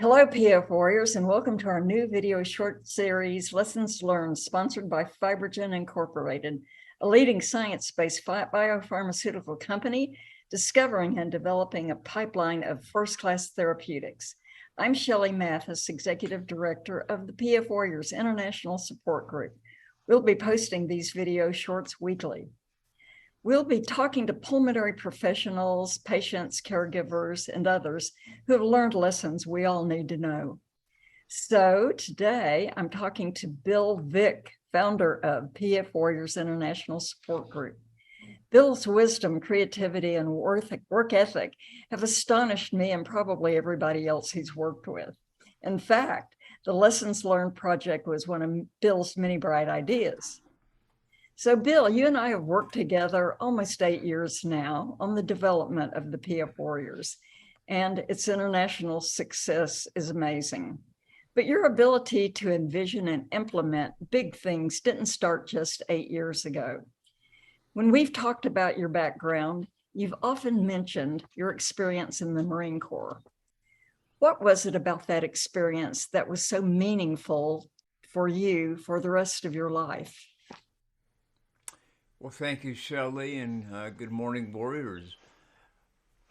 Hello, PF Warriors, and welcome to our new video short series, Lessons Learned, sponsored by FibroGen Incorporated, a leading science-based biopharmaceutical company discovering and developing a pipeline of first-class therapeutics. I'm Shelley Mathis, Executive Director of the PF Warriors International Support Group. We'll be posting these video shorts weekly. We'll be talking to pulmonary professionals, patients, caregivers, and others who have learned lessons we all need to know. So today I'm talking to Bill Vick, founder of PF Warriors International Support Group. Bill's wisdom, creativity, and work ethic have astonished me and probably everybody else he's worked with. In fact, the Lessons Learned project was one of Bill's many bright ideas. So Bill, you and I have worked together almost 8 years now on the development of the PF Warriors, and its international success is amazing. But your ability to envision and implement big things didn't start just 8 years ago. When we've talked about your background, you've often mentioned your experience in the Marine Corps. What was it about that experience that was so meaningful for you for the rest of your life? Well, thank you, Shelley, and good morning, Warriors.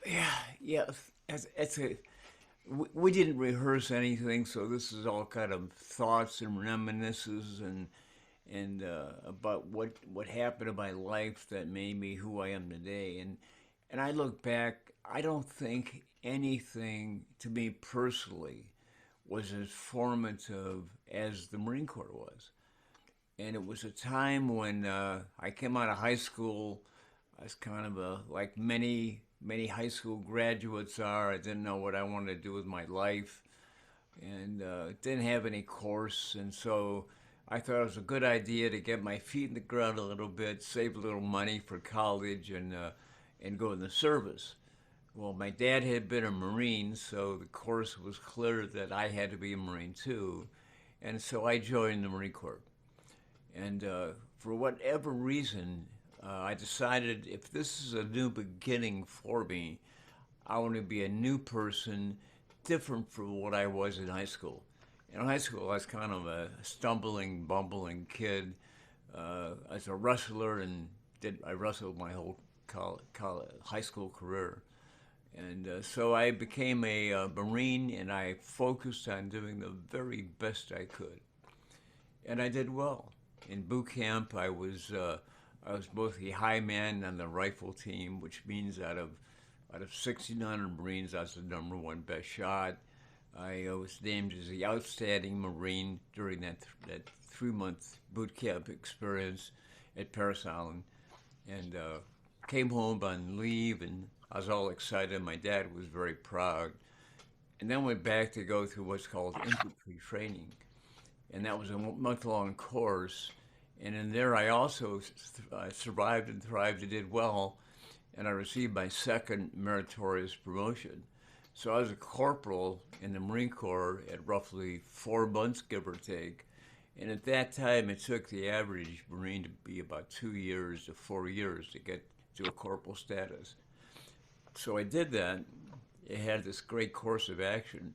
Yeah, we didn't rehearse anything, so this is all kind of thoughts and reminiscences and about what happened in my life that made me who I am today. And I look back, I don't think anything to me personally was as formative as the Marine Corps was. And it was a time when I came out of high school. I was kind of like many high school graduates are. I didn't know what I wanted to do with my life, and didn't have any course. And so I thought it was a good idea to get my feet in the ground a little bit, save a little money for college, and go in the service. Well, my dad had been a Marine, so the course was clear that I had to be a Marine too, and so I joined the Marine Corps. And for whatever reason, I decided if this is a new beginning for me, I want to be a new person, different from what I was in high school. In high school, I was kind of a stumbling, bumbling kid. As a wrestler, and I wrestled my whole high school career. And so I became a Marine, and I focused on doing the very best I could. And I did well. In boot camp, I was both the high man on the rifle team, which means out of 1,600 Marines, I was the #1 best shot. I was named as the outstanding Marine during that 3-month boot camp experience at Parris Island, and came home on leave, and I was all excited. My dad was very proud, and then went back to go through what's called infantry training. And that was a month-long course. And in there, I also survived and thrived and did well, and I received my second meritorious promotion. So I was a corporal in the Marine Corps at roughly 4 months, give or take. And at that time, it took the average Marine to be about 2 years to 4 years to get to a corporal status. So I did that. It had this great course of action,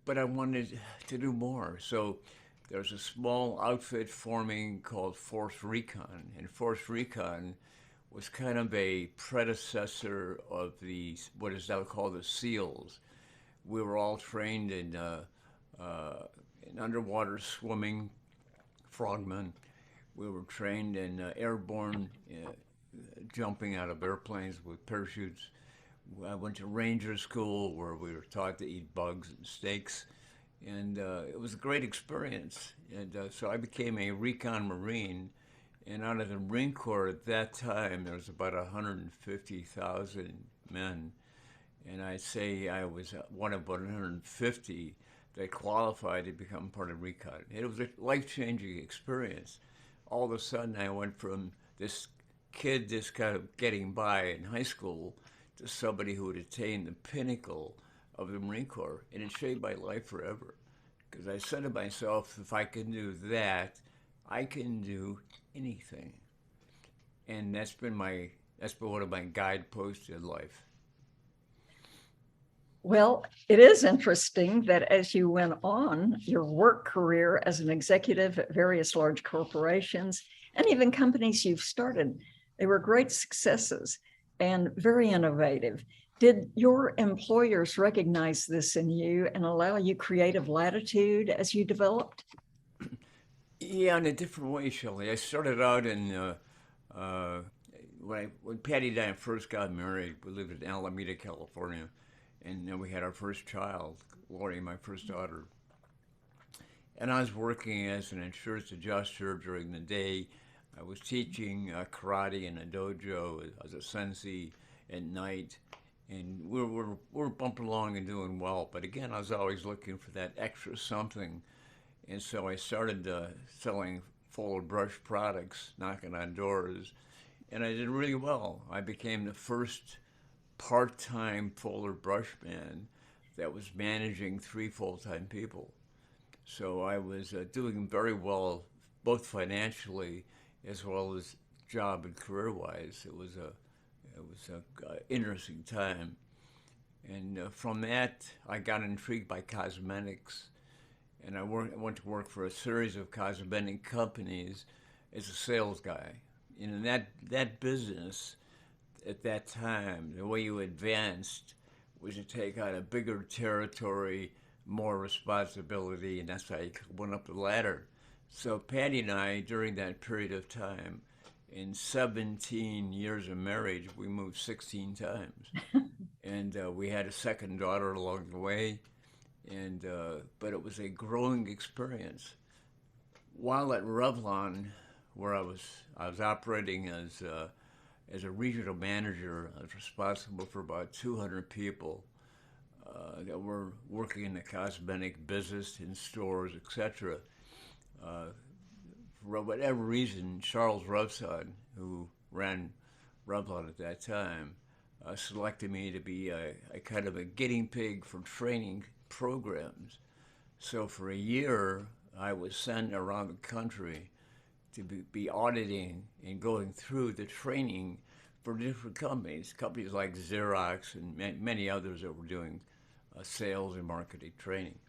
but I wanted to do more. So there's a small outfit forming called Force Recon, and Force Recon was kind of a predecessor of what is now called the SEALs. We were all trained in underwater swimming, frogmen. We were trained in airborne jumping out of airplanes with parachutes. I went to ranger school where we were taught to eat bugs and snakes, and it was a great experience. And so I became a recon Marine, and out of the Marine Corps at that time, there was about 150,000 men, and I'd say I was one of 150 that qualified to become part of recon. It was a life-changing experience. All of a sudden, I went from this kid just kind of getting by in high school to somebody who had attained the pinnacle of the Marine Corps, and it changed my life forever. Because I said to myself, if I can do that, I can do anything. And that's been one of my guideposts in life. Well, it is interesting that as you went on your work career as an executive at various large corporations and even companies you've started, they were great successes and very innovative. Did your employers recognize this in you and allow you creative latitude as you developed? Yeah, in a different way, Shelley. I started out in uh, when Patty and I first got married. We lived in Alameda, California, and then we had our first child, Lori, my first daughter. And I was working as an insurance adjuster during the day. I was teaching karate in a dojo as a sensei at night, and we're bumping along and doing well. But again, I was always looking for that extra something, and so I started selling Fuller Brush products, knocking on doors, and I did really well. I became the first part-time Fuller Brush man that was managing 3 full-time people. So I was doing very well, both financially as well as job and career-wise. It was a interesting time, and from that I got intrigued by cosmetics, and I went to work for a series of cosmetic companies as a sales guy. And in that business, at that time, the way you advanced was to take on a bigger territory, more responsibility, and that's how you went up the ladder. So Patty and I, during that period of time, in 17 years of marriage, we moved 16 times. And we had a second daughter along the way, and but it was a growing experience. While at Revlon, where I was operating as a regional manager, I was responsible for about 200 people that were working in the cosmetic business, in stores, etc. For whatever reason, Charles Revson, who ran Revlon at that time, selected me to be a kind of a guinea pig for training programs. So for a year, I was sent around the country to be auditing and going through the training for different companies like Xerox and many others that were doing sales and marketing training.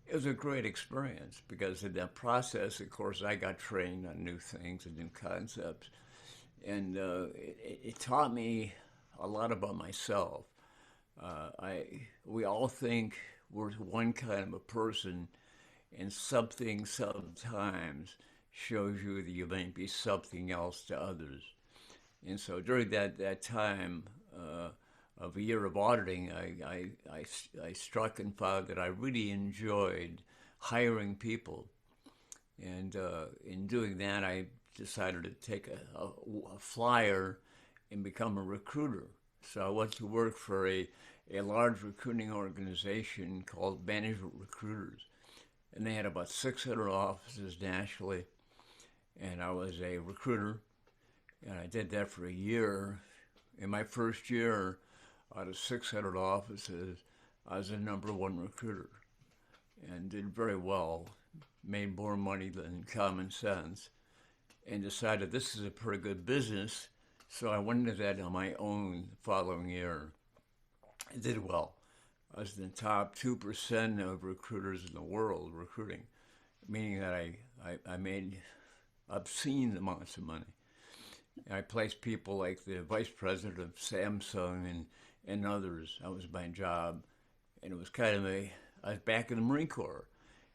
It was a great experience because in that process, of course, I got trained on new things and new concepts. And it taught me a lot about myself. We all think we're one kind of a person, and something sometimes shows you that you may be something else to others. And so during that time of a year of auditing, I struck and found that I really enjoyed hiring people. And in doing that, I decided to take a flyer and become a recruiter. So I went to work for a large recruiting organization called Management Recruiters. And they had about 600 offices nationally. And I was a recruiter. And I did that for a year. In my first year, out of 600 offices, I was the #1 recruiter and did very well, made more money than common sense, and decided this is a pretty good business. So I went into that on my own the following year. I did well. I was in the top 2% of recruiters in the world recruiting, meaning that I made obscene amounts of money. And I placed people like the vice president of Samsung and others. That was my job. And it was kind of I was back in the Marine Corps.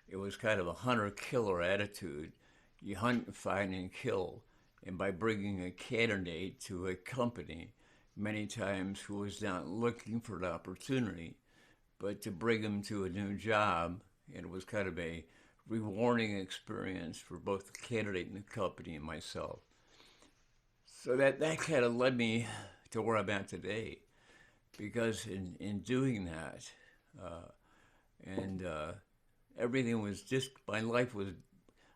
It was kind of a hunter-killer attitude. You hunt, find, and kill. And by bringing a candidate to a company, many times who was not looking for an opportunity, but to bring them to a new job, and it was kind of a rewarding experience for both the candidate and the company and myself. So that kind of led me to where I'm at today, because in doing that, uh, and everything was just, my life was,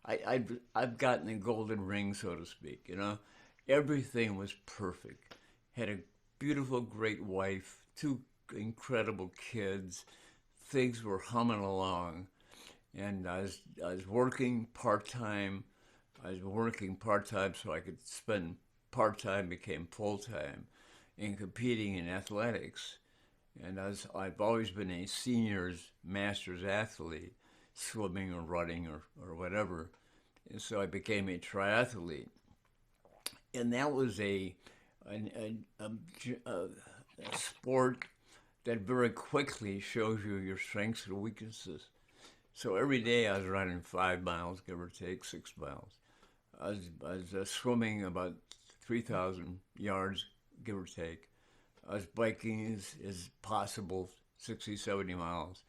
I've gotten a golden ring, so to speak, you know? Everything was perfect. Had a beautiful, great wife, 2 incredible kids. Things were humming along. And I was working part-time. I was working part-time so I could spend part-time, became full-time, and competing in athletics. And I've always been a seniors master's athlete, swimming or running or whatever. And so I became a triathlete. And that was a sport that very quickly shows you your strengths and weaknesses. So every day I was running 5 miles, give or take 6 miles. I was swimming about 3,000 yards, give or take. I was biking as possible, 60, 70 miles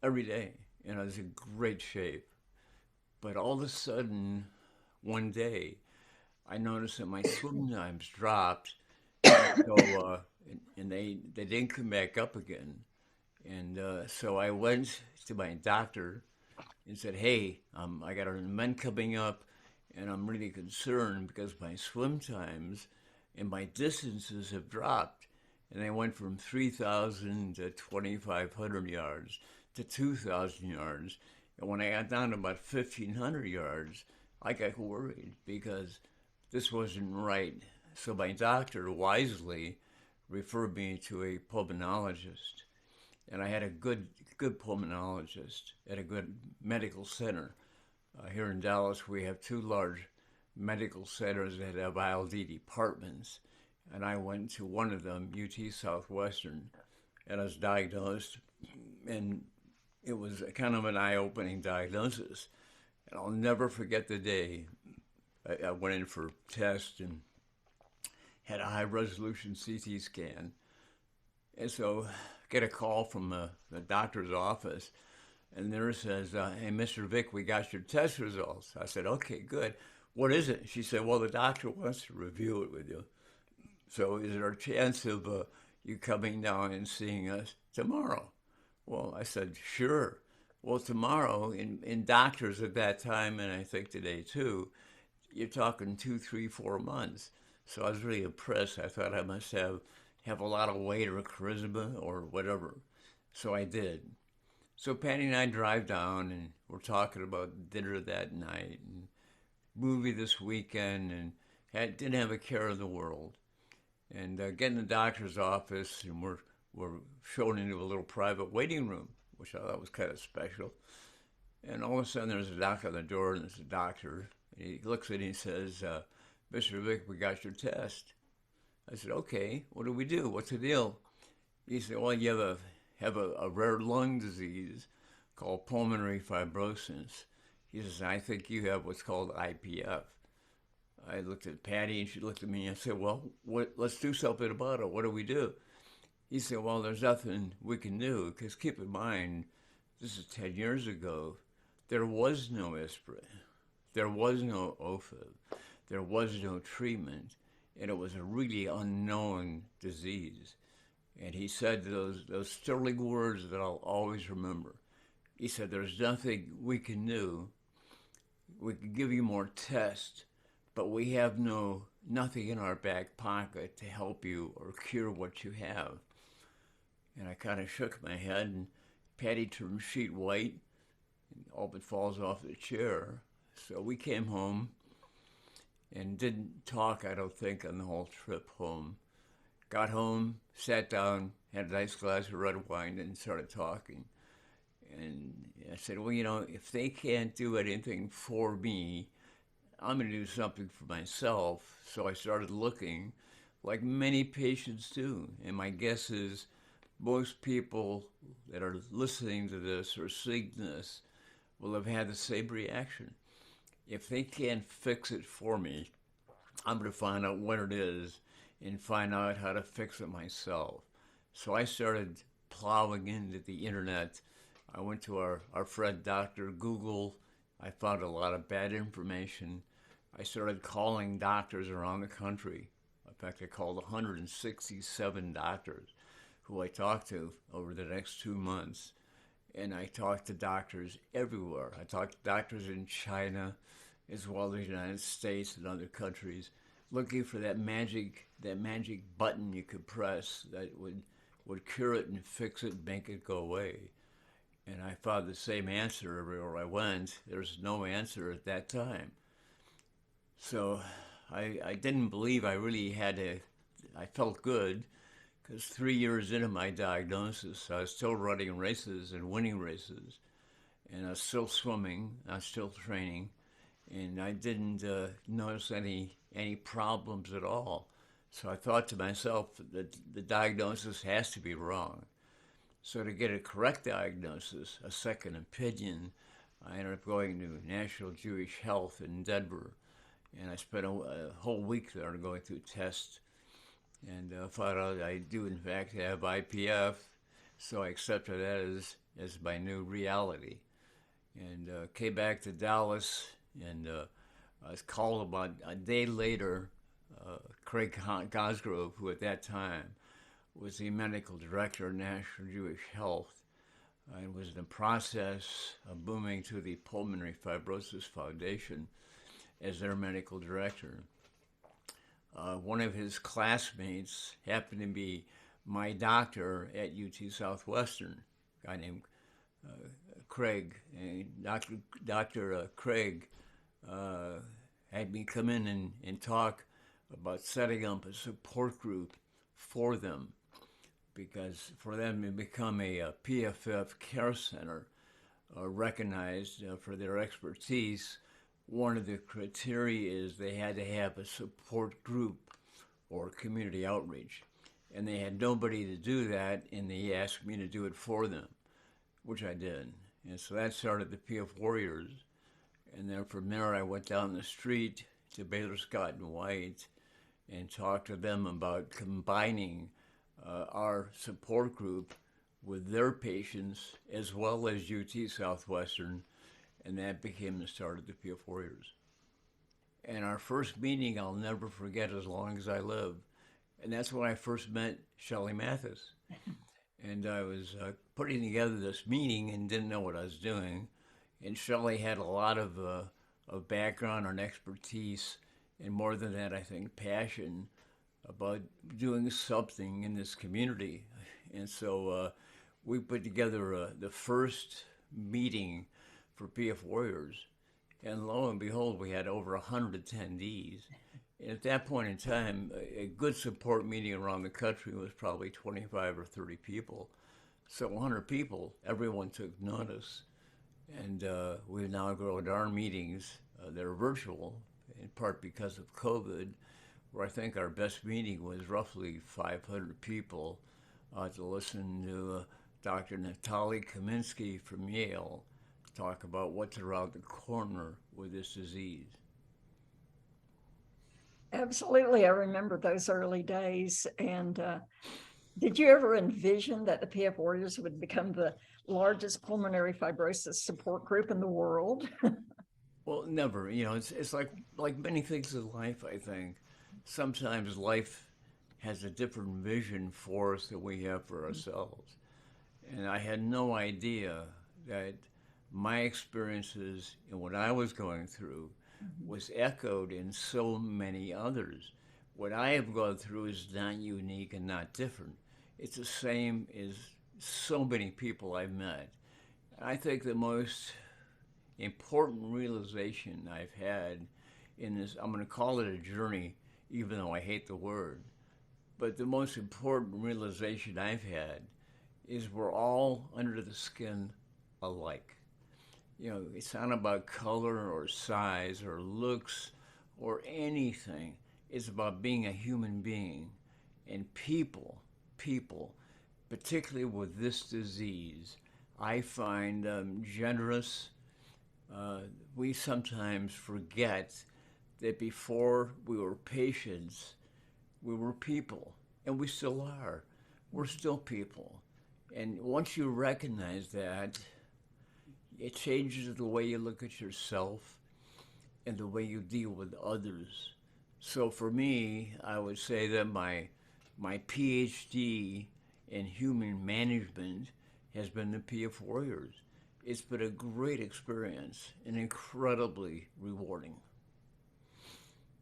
every day. And I was in great shape. But all of a sudden, one day, I noticed that my swim times dropped. So, and they didn't come back up again. And so I went to my doctor and said, "Hey, I got an event coming up, and I'm really concerned because my swim times and my distances have dropped, and they went from 3,000 to 2,500 yards to 2,000 yards, and when I got down to about 1,500 yards, I got worried because this wasn't right." So my doctor wisely referred me to a pulmonologist, and I had a good pulmonologist at a good medical center. Here in Dallas, we have two large medical centers that have ILD departments, and I went to one of them, UT Southwestern, and I was diagnosed, and it was kind of an eye-opening diagnosis. And I'll never forget the day I went in for tests and had a high-resolution CT scan. And so I get a call from the doctor's office, and there says, "Hey, Mr. Vick, we got your test results." I said, "Okay, good. What is it?" She said, "Well, the doctor wants to review it with you. So is there a chance of you coming down and seeing us tomorrow?" Well, I said, "Sure." Well, tomorrow, in doctors at that time, and I think today too, you're talking 2, 3, 4 months. So I was really impressed. I thought I must have a lot of weight or charisma or whatever. So I did. So Patty and I drive down, and we're talking about dinner that night and movie this weekend, and didn't have a care in the world. And get in the doctor's office, and we're shown into a little private waiting room, which I thought was kind of special. And all of a sudden, there's a knock on the door, and there's a doctor. And he looks at it and he says, "Mr. Vick, we got your test." I said, "Okay, what do we do? What's the deal?" He said, "Well, you have a rare lung disease called pulmonary fibrosis." He says, "I think you have what's called IPF." I looked at Patty, and she looked at me, and I said, "Well, let's do something about it. What do we do?" He said, "Well, there's nothing we can do, because keep in mind, this is 10 years ago. There was no aspirin. There was no OFib. There was no treatment, and it was a really unknown disease." And he said those sterling words that I'll always remember. He said, "There's nothing we can do. We can give you more tests, but we have nothing in our back pocket to help you or cure what you have." And I kind of shook my head, and Patty turned sheet white and all but falls off the chair. So we came home and didn't talk, I don't think, on the whole trip home. Got home, sat down, had a nice glass of red wine, and started talking. And I said, "Well, if they can't do anything for me, I'm going to do something for myself." So I started looking, like many patients do. And my guess is most people that are listening to this or seeing this will have had the same reaction. If they can't fix it for me, I'm going to find out what it is and find out how to fix it myself. So I started plowing into the internet. I went to our friend Dr. Google. I found a lot of bad information. I started calling doctors around the country. In fact, I called 167 doctors who I talked to over the next 2 months. And I talked to doctors everywhere. I talked to doctors in China, as well as the United States and other countries, looking for that magic button you could press that would cure it and fix it and make it go away. And I found the same answer everywhere I went. There's no answer at that time. So I didn't believe I really had I felt good because 3 years into my diagnosis, I was still running races and winning races, and I was still swimming, I was still training, and I didn't notice any problems at all. So I thought to myself that the diagnosis has to be wrong. So to get a correct diagnosis, a second opinion, I ended up going to National Jewish Health in Denver, and I spent a whole week there going through tests, and found out I do in fact have IPF. So I accepted that as my new reality, and came back to Dallas, and I was called about a day later. Craig Cosgrove, who at that time was the medical director of National Jewish Health, and was in the process of moving to the Pulmonary Fibrosis Foundation as their medical director. One of his classmates happened to be my doctor at UT Southwestern, a guy named Craig. And Dr. Craig had me come in and talk about setting up a support group for them, because for them to become a PFF care center recognized for their expertise, one of the criteria is they had to have a support group or community outreach. And they had nobody to do that, and they asked me to do it for them, which I did. And so that started the PF Warriors. And then from there, I went down the street to Baylor Scott and White and talked to them about combining our support group with their patients as well as UT Southwestern, and that became the start of the PF Warriors. And our first meeting I'll never forget as long as I live, and that's when I first met Shelley Mathis. And I was putting together this meeting and didn't know what I was doing, and Shelley had a lot of background and expertise, and more than that, I think, passion about doing something in this community. And so we put together the first meeting for PF Warriors, and lo and behold, we had over 100 attendees. And at that point in time, a good support meeting around the country was probably 25 or 30 people. So 100 people, everyone took notice. And we've now grown our meetings that are virtual, in part because of COVID, where I think our best meeting was roughly 500 people to listen to Dr. Natalie Kaminsky from Yale talk about what's around the corner with this disease. Absolutely. I remember those early days. And did you ever envision that the PF Warriors would become the largest pulmonary fibrosis support group in the world? Well, never. You know, it's like many things in life, I think. Sometimes life has a different vision for us than we have for ourselves. And I had no idea that my experiences and what I was going through was echoed in so many others. What I have gone through is not unique and not different. It's the same as so many people I've met. I think the most important realization I've had in this, I'm going to call it a journey, even though I hate the word, but the most important realization I've had is we're all under the skin alike. You know, it's not about color or size or looks or anything. It's about being a human being. And people, particularly with this disease, I find generous. We sometimes forget that before we were patients, we were people, and we still are. We're still people. And once you recognize that, it changes the way you look at yourself and the way you deal with others. So for me, I would say that my PhD in human management has been the PF Warriors. It's been a great experience and incredibly rewarding.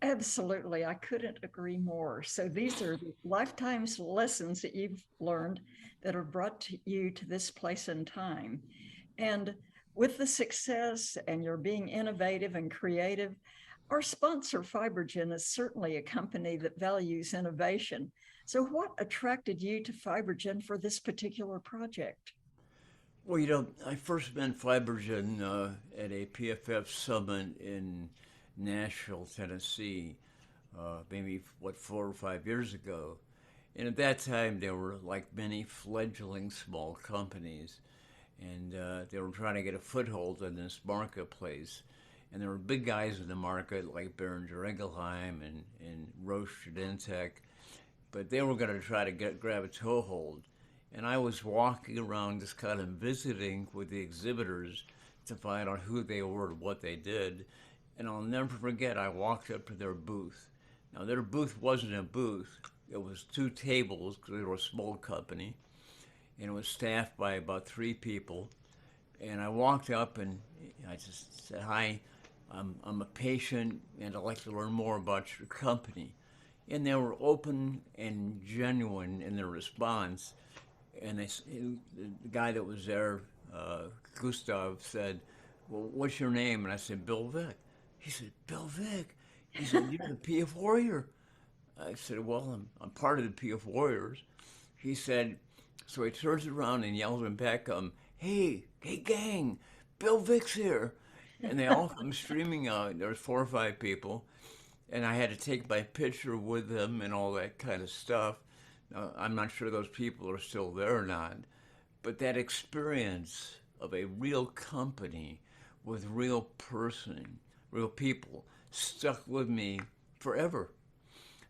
Absolutely. I couldn't agree more. So these are lifetime's lessons that you've learned that have brought you to this place in time. And with the success and you're being innovative and creative, Our sponsor, FibroGen, is certainly a company that values innovation. So what attracted you to FibroGen for this particular project? Well, you know, I first met FibroGen at a PFF summit in Nashville, Tennessee, maybe, 4 or 5 years ago. And at that time, they were like many fledgling small companies, and they were trying to get a foothold in this marketplace. And there were big guys in the market like Boehringer Ingelheim and Roche Genentech, but they were going to try to grab a toehold. And I was walking around just kind of visiting with the exhibitors to find out who they were and what they did. And I'll never forget, I walked up to their booth. Now, their booth wasn't a booth. It was two tables because they were a small company. And it was staffed by about 3 people. And I walked up and I just said, "Hi, I'm a patient and I'd like to learn more about your company." And they were open and genuine in their response. And the guy that was there, Gustav, said, "Well, what's your name?" And I said, "Bill Vick." He said, "Bill Vick?" He said, "You're the PF Warrior." I said, "Well, I'm part of the PF Warriors." He said, so he turns around and yells him back, "Hey, gang, Bill Vick's here." And they all come streaming out. There was 4 or 5 people. And I had to take my picture with them and all that kind of stuff. Now, I'm not sure those people are still there or not, but that experience of a real company with real real people, stuck with me forever.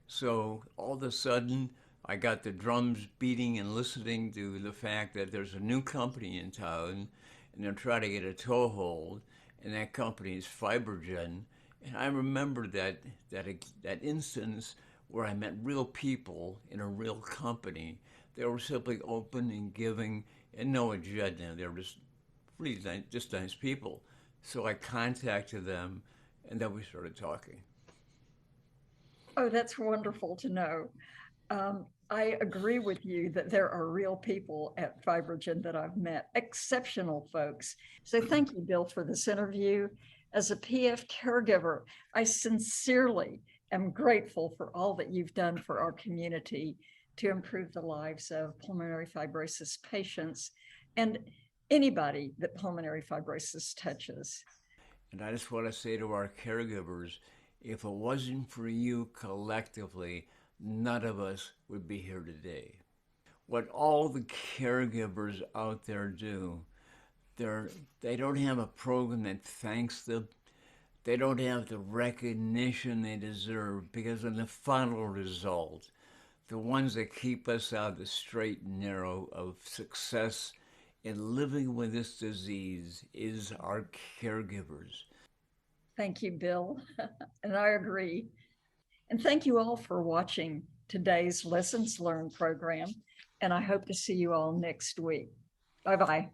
So all of a sudden, I got the drums beating and listening to the fact that there's a new company in town, and they're trying to get a toehold, and that company is FibroGen. And I remember that instance where I met real people in a real company. They were simply open and giving and no agenda. They were just really nice, just nice people. So I contacted them, and then we started talking. Oh, that's wonderful to know. I agree with you that there are real people at FibroGen that I've met, exceptional folks. So thank you, Bill, for this interview. As a PF caregiver, I sincerely am grateful for all that you've done for our community to improve the lives of pulmonary fibrosis patients and anybody that pulmonary fibrosis touches. And I just want to say to our caregivers, if it wasn't for you collectively, none of us would be here today. What all the caregivers out there do, they don't have a program that thanks them. They don't have the recognition they deserve, because in the final result, the ones that keep us out of the straight and narrow of success in living with this disease is our caregivers. Thank you, Bill. And I agree. And thank you all for watching today's Lessons Learned program. And I hope to see you all next week. Bye-bye.